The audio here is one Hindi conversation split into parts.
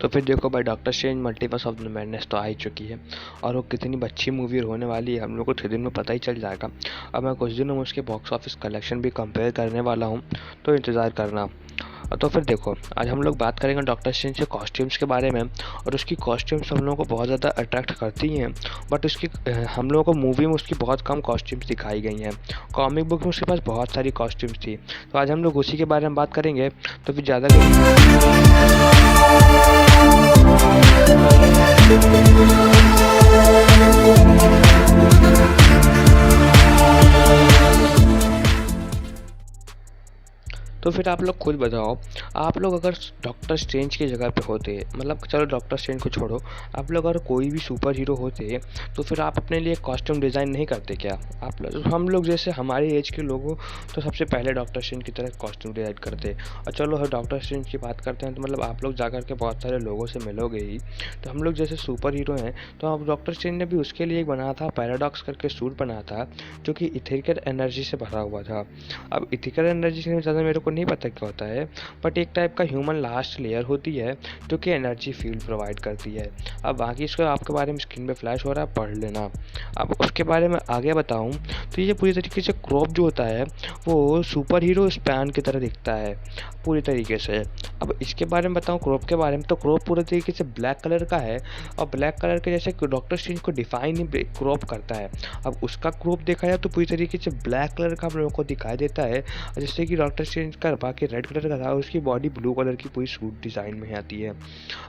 तो फिर देखो भाई, doctor strange multiverse of the madness तो आ ही चुकी है, और वो कितनी अच्छी मूवी होने वाली है हम लोग को 3 दिन में पता ही चल जाएगा। अब मैं कुछ दिनों में उसके बॉक्स ऑफिस कलेक्शन भी कंपेयर करने वाला हूँ, तो इंतज़ार करना। तो फिर देखो, आज हम लोग बात करेंगे डॉक्टर स्ट्रेंज के कॉस्ट्यूम्स के बारे में, और उसकी कॉस्ट्यूम्स हम लोगों को बहुत ज़्यादा अट्रैक्ट करती हैं, बट उसकी हम लोगों को मूवी में उसकी बहुत कम कॉस्ट्यूम्स दिखाई गई हैं। कॉमिक बुक में उसके पास बहुत सारी कॉस्ट्यूम्स थी, तो आज हम लोग उसी के बारे में बात करेंगे। तो फिर ज़्यादा तो फिर आप लोग खुद बताओ, आप लोग अगर डॉक्टर स्ट्रेंज की जगह पे होते, मतलब चलो डॉक्टर स्ट्रेंज को छोड़ो, आप लोग अगर कोई भी सुपर हीरो होते, तो फिर आप अपने लिए कॉस्ट्यूम डिज़ाइन नहीं करते क्या? आप लोग, हम लोग जैसे हमारे एज के लोग हो, तो सबसे पहले डॉक्टर स्ट्रेंज की तरह कॉस्ट्यूम डिज़ाइन करते। और चलो हर डॉक्टर स्ट्रेंज की बात करते हैं, तो मतलब आप लोग जा कर के बहुत सारे लोगों से मिलोगे ही, तो हम लोग जैसे सुपर हीरो हैं, तो अब डॉक्टर स्ट्रेंज ने भी उसके लिए एक बनाया था, पैराडॉक्स करके सूट बनाया था, जो कि इथेरिकल एनर्जी से भरा हुआ था। अब इथिकल एनर्जी से ज़्यादा मेरे को नहीं पता क्या होता है, बट एक टाइप का ह्यूमन लास्ट लेयर होती है जो कि एनर्जी फील्ड प्रोवाइड करती है। अब बाकी इसको आपके बारे में स्क्रीन पे फ्लैश हो रहा है, पढ़ लेना। अब उसके बारे में आगे बताऊं, तो ये पूरी तरीके से क्रॉप जो होता है वो सुपर हीरो स्पैन की तरह दिखता है पूरी तरीके से। अब इसके बारे में बताऊं, क्रॉप के बारे में, तो क्रॉप पूरे तरीके से ब्लैक कलर का है, और ब्लैक कलर के जैसे डॉक्टर स्ट्रेंज को डिफाइन ही क्रॉप करता है। अब उसका क्रॉप देखा जाए तो पूरी तरीके से ब्लैक कलर का हम लोगों को दिखाई देता है, जैसे कि डॉक्टर स्ट्रेंज का बाकी रेड कलर का था, उसकी बॉडी ब्लू कलर की पूरी सूट डिज़ाइन में आती है।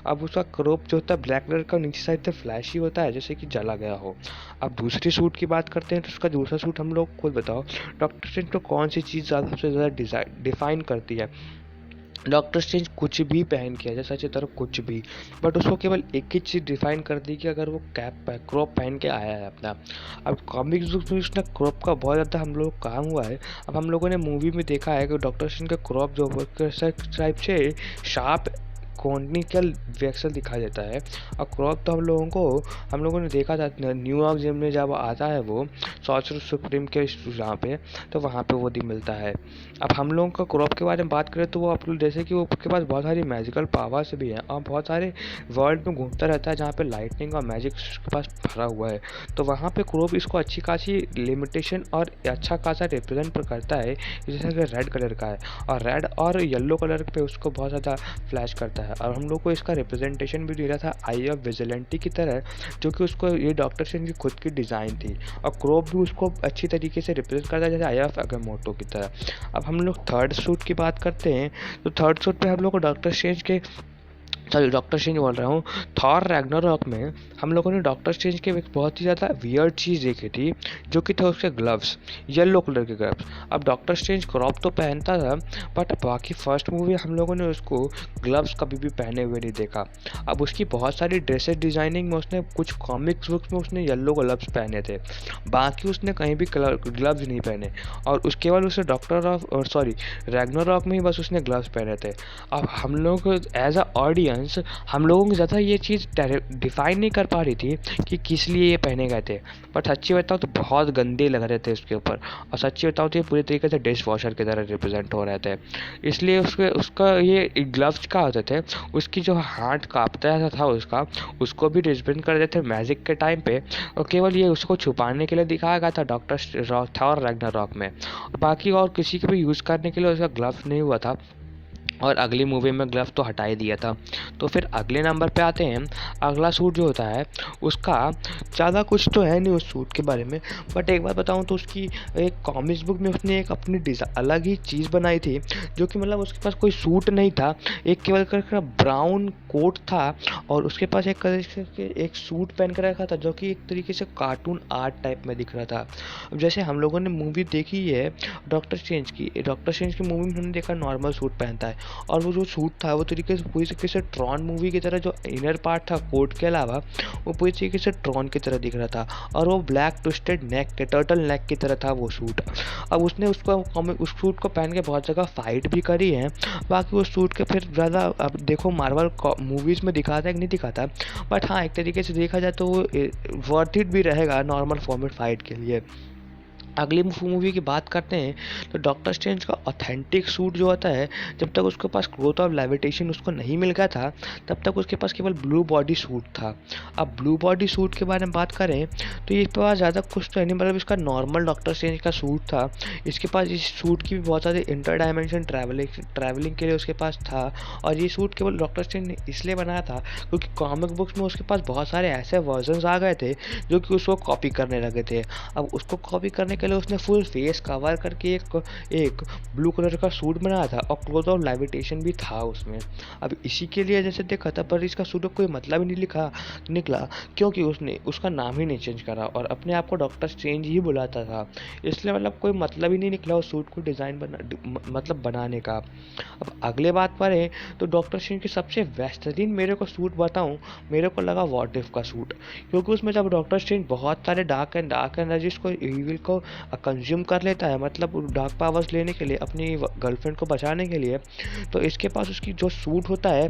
अब उसका क्रॉप जो होता है ब्लैक कलर का, नीचे साइड से फ्लैशी होता है जैसे कि जला गया हो। अब दूसरी सूट की बात करते हैं, तो उसका दूसरा सूट हम लोग खुद बताओ, डॉक्टर स्ट्रेंज को कौन सी चीज़ सबसे ज़्यादा डिफाइन करती है? डॉक्टर स्ट्रेंज कुछ भी पहन के, जैसा अच्छी तरह कुछ भी, बट उसको केवल एक ही चीज़ डिफाइन कर दी कि अगर वो क्रॉप पहन के आया है अपना। अब कॉमिक्स बुक में उसने क्रॉप का बहुत ज़्यादा हम लोग काम हुआ है। अब हम लोगों ने मूवी में देखा है कि डॉक्टर स्ट्रेंज का क्रॉप जो टाइप से शार्प कॉनिकल वेक्सल दिखाई देता है, और क्रॉप तो हम लोगों ने देखा था न्यूयॉर्क जिम में जब आता है वो सॉर्सरर सुप्रीम के यहाँ पे, तो वहाँ पे वो भी मिलता है। अब हम लोगों का क्रॉप के बारे में बात करें, तो वो आप लोग जैसे कि वो उसके पास बहुत सारी मैजिकल पावर्स भी हैं, और बहुत सारे वर्ल्ड में घूमता रहता है जहाँ पे लाइटनिंग और मैजिक उसके पास भरा हुआ है, तो वहाँ पे क्रॉप इसको अच्छी खासी लिमिटेशन और अच्छा खासा रिप्रेजेंट करता है, जैसे कि रेड कलर का है, और रेड और येलो कलर पे उसको बहुत ज़्यादा फ्लैश करता है। और हम लोग को इसका रिप्रेजेंटेशन भी दिया था आई ऑफ विजिलेंटी की तरह, जो कि उसको ये डॉक्टर स्ट्रेंज की खुद की डिज़ाइन थी, और क्रॉप भी उसको अच्छी तरीके से रिप्रेजेंट करता है जैसे आई ऑफ अगामोटो की तरह। अब हम लोग थर्ड सूट की बात करते हैं, तो थर्ड सूट पे हम लोग को डॉक्टर स्ट्रेंज के, सॉरी डॉक्टर स्ट्रेंज बोल रहा हूँ, थॉर रैग्नारॉक में हम लोगों ने डॉक्टर स्ट्रेंज के एक बहुत ही ज़्यादा वियर्ड चीज़ देखी थी, जो कि थे उसके ग्लव्स, येलो कलर के ग्लव्स। अब डॉक्टर स्ट्रेंज क्रॉप तो पहनता था, बट बाकी फर्स्ट मूवी हम लोगों ने उसको ग्लव्स कभी भी पहने हुए नहीं देखा। अब उसकी बहुत सारी ड्रेसेस डिज़ाइनिंग में उसने कुछ कॉमिक्स बुक्स में उसने येलो ग्लव्स पहने थे, बाकी उसने कहीं भी ग्लव्स नहीं पहने, और उसके बाद उसने रैग्नारॉक में ही बस उसने ग्लव्स पहने थे। अब हम लोग एज अ ऑडियंस, हम लोगों को ज़्यादा ये चीज़ डिफाइन नहीं कर पा रही थी कि किस लिए ये पहने गए थे, बट सच्ची बताओ तो बहुत गंदे लग रहे थे उसके ऊपर, और सच्ची बताओ तो ये पूरी तरीके से डिश वॉशर की तरह रिप्रेजेंट हो रहे थे। इसलिए उसका ये ग्लव्स का होते थे, उसकी जो हाथ कांपता था उसको भी रिप्रेजेंट कर देते थे मैजिक के टाइम पे, और केवल ये उसको छुपाने के लिए दिखाया गया था डॉक्टर थॉर रैग्नारॉक में, बाकी और किसी के भी यूज़ करने के लिए उसका ग्लव्स नहीं हुआ था, और अगली मूवी में ग्लव्स तो हटा ही दिया था। तो फिर अगले नंबर पे आते हैं, अगला सूट जो होता है उसका ज़्यादा कुछ तो है नहीं उस सूट के बारे में, बट एक बात बताऊं तो उसकी एक कॉमिक्स बुक में उसने एक अपनी अलग ही चीज़ बनाई थी, जो कि मतलब उसके पास कोई सूट नहीं था, एक केवल करके ब्राउन कोट था, और उसके पास एक सूट पहन कर रखा था जो कि एक तरीके से कार्टून आर्ट टाइप में दिख रहा था। अब जैसे हम लोगों ने मूवी देखी है डॉक्टर स्ट्रेंज की मूवी में हमने देखा नॉर्मल सूट पहनता है, और वो जो सूट था वो तरीके से पूरी तरीके से ट्रॉन मूवी की तरह, जो इनर पार्ट था कोट के अलावा वो पूरी तरीके से ट्रॉन की तरह दिख रहा था, और वो ब्लैक ट्विस्टेड नेक के टर्टल नेक की तरह था वो सूट। अब उसने उस सूट को पहन के बहुत जगह फाइट भी करी है, बाकी उस सूट के फिर ज़्यादा अब देखो मार्वल मूवीज़ में दिखाता है कि नहीं दिखाता, बट हाँ एक तरीके से देखा जाए तो वो वर्थ इट भी रहेगा नॉर्मल फॉर्मेट फाइट के लिए। अगली मूवी की बात करते हैं तो डॉक्टर स्ट्रेंज का ऑथेंटिक सूट जो होता है, जब तक उसके पास ग्रोथ ऑफ लेविटेशन उसको नहीं मिल गया था, तब तक उसके पास केवल ब्लू बॉडी सूट था। अब ब्लू बॉडी सूट के बारे में बात करें तो ये पास ज़्यादा कुछ तो है नहीं, मतलब इसका नॉर्मल डॉक्टर स्ट्रेंज का सूट था। इसके पास इस सूट की भी बहुत सारे इंटर डायमेंशन ट्रैवलिंग के लिए उसके पास था। और ये सूट केवल डॉक्टर स्ट्रेंज ने इसलिए बनाया था क्योंकि कॉमिक बुक्स में उसके पास बहुत सारे ऐसे वर्जन आ गए थे जो कि उसको कॉपी करने लगे थे। अब उसको कॉपी करने के लिए उसने फुल फेस कवर करके एक ब्लू कलर का सूट बनाया था और क्लोथ ऑफ लेविटेशन भी था उसमें। अब इसी के लिए जैसे देखा था, पर इसका सूट कोई मतलब ही नहीं निकला, क्योंकि उसने उसका नाम ही नहीं चेंज करा और अपने आप को डॉक्टर स्ट्रेंज ही बुलाता था। इसलिए मतलब कोई मतलब ही नहीं निकला उस सूट को डिज़ाइन मतलब बनाने का। अब अगले बात पर है तो डॉक्टर स्ट्रेंज की सबसे बेहतरीन मेरे को सूट बताऊं, मेरे को लगा व्हाट इफ का सूट, क्योंकि उसमें जब डॉक्टर स्ट्रेंज बहुत सारे डार्क एनर्जीज को इविल को कंज्यूम कर लेता है, मतलब डार्क पावर्स लेने के लिए अपनी गर्लफ्रेंड को बचाने के लिए, तो इसके पास उसकी जो सूट होता है,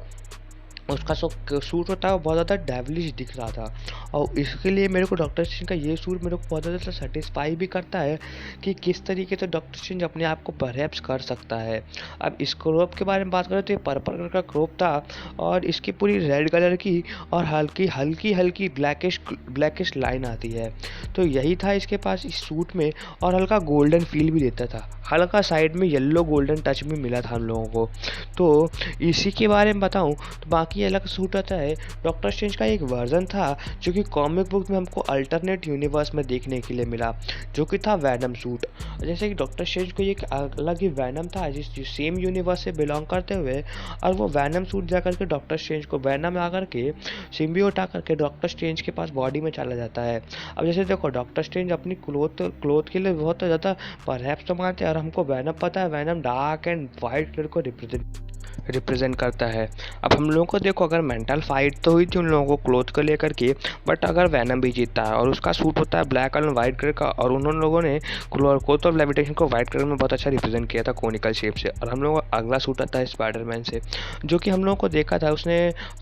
उसका सूट होता है वो बहुत ज़्यादा डेविलिश दिख रहा था। और इसके लिए मेरे को डॉक्टर स्ट्रेंज का ये सूट मेरे को बहुत ज़्यादा सेटिस्फाई भी करता है कि किस तरीके से डॉक्टर स्ट्रेंज अपने आप को परहैप्स कर सकता है। अब इस क्रोप के बारे में बात करें तो ये पर्पल कलर का क्रोप था और इसकी पूरी रेड कलर की और हल्की हल्की हल्की ब्लैकिश लाइन आती है। तो यही था इसके पास इस सूट में, और हल्का गोल्डन फील भी देता था, हल्का साइड में येलो गोल्डन टच भी मिला था हम लोगों को। तो इसी के बारे में बताऊं तो बाकी अलग सूट आता है। डॉक्टर स्ट्रेंज का एक वर्जन था जो कि कॉमिक बुक में हमको अल्टरनेट यूनिवर्स में देखने के लिए मिला, जो कि था वैनम सूट। जैसे कि डॉक्टर स्ट्रेंज को एक अलग ही वैनम था जिस सेम यूनिवर्स से बिलोंग करते हुए, और वो वैनम सूट जा करके डॉक्टर स्ट्रेंज को वैनम आकर के सिम्बियोट आकर के डॉक्टर स्ट्रेंज के पास बॉडी में चला जाता है। अब जैसे देखो, डॉक्टर स्ट्रेंज अपनी क्लोथ के लिए बहुत ज़्यादा परहैप्स तो मानते हैं, और हमको वैनम पता है Venom dark and white colour को रिप्रेजेंट करता है। अब हम लोगों को देखो, अगर मेंटल फाइट तो हुई थी उन लोगों को क्लोथ को लेकर के, बट अगर वैनम भी जीतता है और उसका सूट होता है ब्लैक एंड वाइट कलर का, और उन लोगों ने क्लोथ ऑफ लेविटेशन को वाइट कलर में बहुत अच्छा रिप्रेजेंट किया था कोनिकल शेप से। और हम लोगों का अगला सूट आता है स्पाइडरमैन से, जो कि हम लोगों को देखा था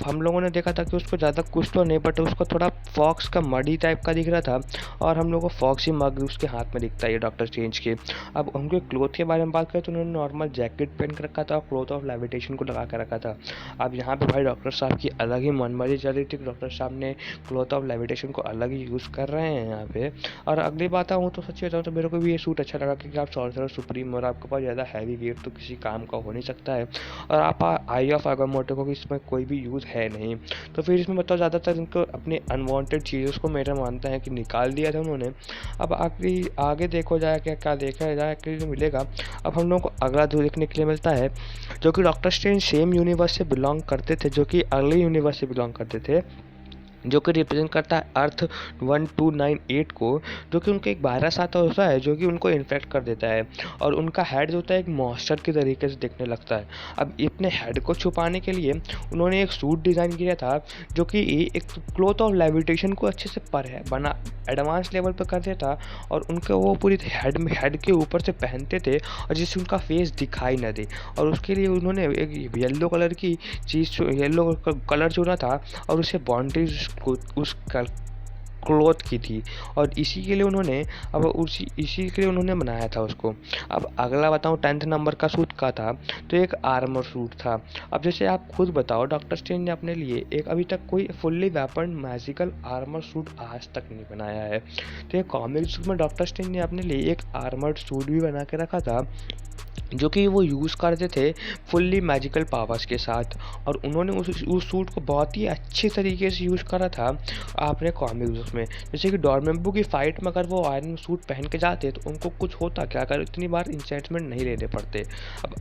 हम लोगों ने देखा था कि उसको ज़्यादा कुछ तो नहीं, बट उसको थोड़ा फॉक्स का मडी टाइप का दिख रहा था, और हम लोग को फॉक्सी मग उसके हाथ में दिखता है ये डॉक्टर स्ट्रेंज के। अब उनके क्लोथ के बारे में बात करें तो उन्होंने नॉर्मल जैकेट पहन कर रखा था और क्लोथ ऑफ लेविटेशन को लगा कर रखा था। अब यहाँ पे भाई डॉक्टर साहब की अलग ही मनमानी चल रही थी, डॉक्टर साहब ने क्लोथ ऑफ लेविटेशन को अलग ही यूज़ कर रहे हैं यहाँ पे। और अगली बात आऊँ तो सच्ची बताऊँ तो मेरे को भी ये सूट अच्छा लगा, क्योंकि आप सॉर्सरर सुप्रीम और आपके पास ज़्यादा हैवी वेट तो किसी काम का हो नहीं सकता है, और आप आई ऑफ आगामोटो को इसमें कोई भी यूज़ है नहीं। तो फिर इसमें बताओ ज़्यादातर इनको अपने अनवांटेड चीज़ों को मेरा मानता है कि निकाल दिया था उन्होंने। अब आगे देखो जाए क्या क्या देखा जाए कि मिलेगा। अब हम लोगों को अगला जो देखने के लिए मिलता है, जो कि डॉक्टर स्ट्रेंज सेम यूनिवर्स से बिलोंग करते थे, जो कि अगले यूनिवर्स से बिलोंग करते थे, जो कि रिप्रेजेंट करता है अर्थ 1298 को, जो कि उनका एक वायरस आता होता है जो कि उनको इन्फेक्ट कर देता है, और उनका हेड जो होता है एक मॉन्स्टर की तरीके से दिखने लगता है। अब अपने हेड को छुपाने के लिए उन्होंने एक सूट डिज़ाइन किया था जो कि एक क्लोथ ऑफ लेविटेशन को अच्छे से बना एडवांस लेवल पर करते था, और उनके वो पूरी हेड के ऊपर से पहनते थे और जिससे उनका फेस दिखाई न दे। और उसके लिए उन्होंने एक येलो कलर की चीज़, येलो कलर चुना था, और उसे बाउंड्रीज को उस क्लोथ की थी, और इसी के लिए उन्होंने बनाया था उसको। अब अगला बताऊं 10th नंबर का सूट का था, तो एक आर्मर सूट था। अब जैसे आप खुद बताओ, डॉक्टर स्ट्रेंज ने अपने लिए एक अभी तक कोई fully weapon magical armour suit आज तक नहीं बनाया है। तो ये कॉमिक्स में डॉक्टर स्ट्रेंज ने अपने लिए एक आर्मर्ड सूट भी बना के रखा था, जो कि वो यूज़ करते थे फुल्ली मैजिकल पावर्स के साथ, और उन्होंने उस सूट को बहुत ही अच्छे तरीके से यूज़ करा था आपने कॉमिक्स में। जैसे कि डॉर्मेम्पू की फाइट में अगर वो आयरन सूट पहन के जाते तो उनको कुछ होता क्या, अगर इतनी बार इंचेंटमेंट नहीं लेने पड़ते। अब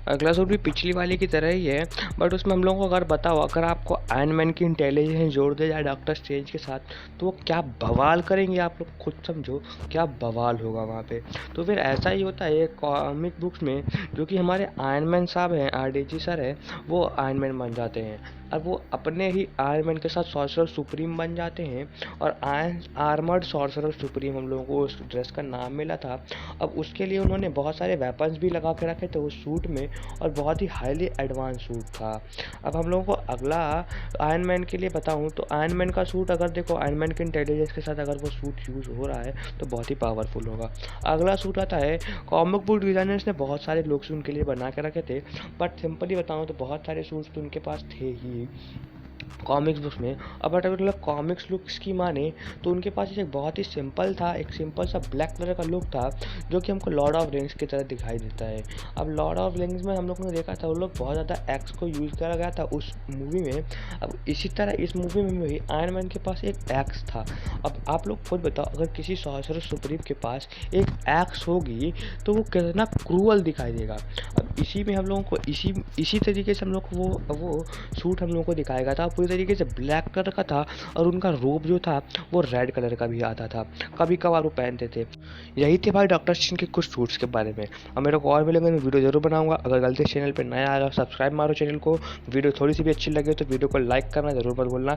अगला सूट भी पिछली वाले की तरह ही है, बट उसमें हम लोगों को अगर बताओ, अगर आपको आयरन मैन की इंटेलिजेंस जोड़ दे जाए डॉक्टर स्ट्रेंज के साथ, तो वो क्या बवाल करेंगे, आप लोग खुद समझो क्या बवाल होगा वहाँ पे। तो फिर ऐसा ही होता है कॉमिक बुक्स में, जो कि हमारे आयरन मैन साहब हैं, RDG सर है, वो आयरन मैन बन जाते हैं, और वो अपने ही आयरन मैन के साथ सॉर्सरर सुप्रीम बन जाते हैं, और आर्मर्ड सॉर्सरर सुप्रीम हम लोगों को उस ड्रेस का नाम मिला था। अब उसके लिए उन्होंने बहुत सारे वेपन्स भी लगा के रखे थे उस सूट में, और बहुत ही हाईली एडवांस सूट था। अब हम लोगों को अगला आयरन मैन के लिए बताऊँ तो आयरन मैन का सूट अगर देखो आयरन मैन के इंटेलिजेंस के साथ अगर वो सूट यूज़ हो रहा है तो बहुत ही पावरफुल होगा। अगला सूट आता है, कॉमिक बुक डिज़ाइनर्स ने बहुत सारे लोग उनके लिए बना के रखे थे, बट सिंपली बताऊँ तो बहुत सारे सूट्स तो उनके पास थे ही कॉमिक्स बुक्स में। अब बट अगर मतलब कॉमिक्स लुक्स की माने तो उनके पास एक बहुत ही सिंपल था, एक सिंपल सा ब्लैक कलर का लुक था जो कि हमको लॉर्ड ऑफ रिंग्स की तरह दिखाई देता है। अब लॉर्ड ऑफ रिंग्स में हम लोगों ने देखा था वो लोग बहुत ज़्यादा एक्स को यूज़ करा गया था उस मूवी में। अब इसी तरह इस मूवी में भी आयरन मैन के पास एक एक्स था। अब आप लोग खुद बताओ अगर किसी सॉर्सरर सुप्रीम के पास एक एक्स होगी तो वो कितना क्रूअल दिखाई देगा। अब इसी में हम लोगों को इसी तरीके से हम लोग को वो सूट हम लोगों को दिखाएगा था, पूरी तरीके से ब्लैक कलर का था और उनका रोब जो था वो रेड कलर का भी आता था, कभी कभार वो पहनते थे। यही थे भाई डॉक्टर स्ट्रेंज के कुछ सूट्स के बारे में। अब मेरे को और मिलेंगे मैं वीडियो जरूर बनाऊंगा। अगर गलती से चैनल पर नया आया सब्सक्राइब मारो चैनल को। वीडियो थोड़ी सी भी अच्छी लगे तो वीडियो को लाइक करना जरूर मत भूलना।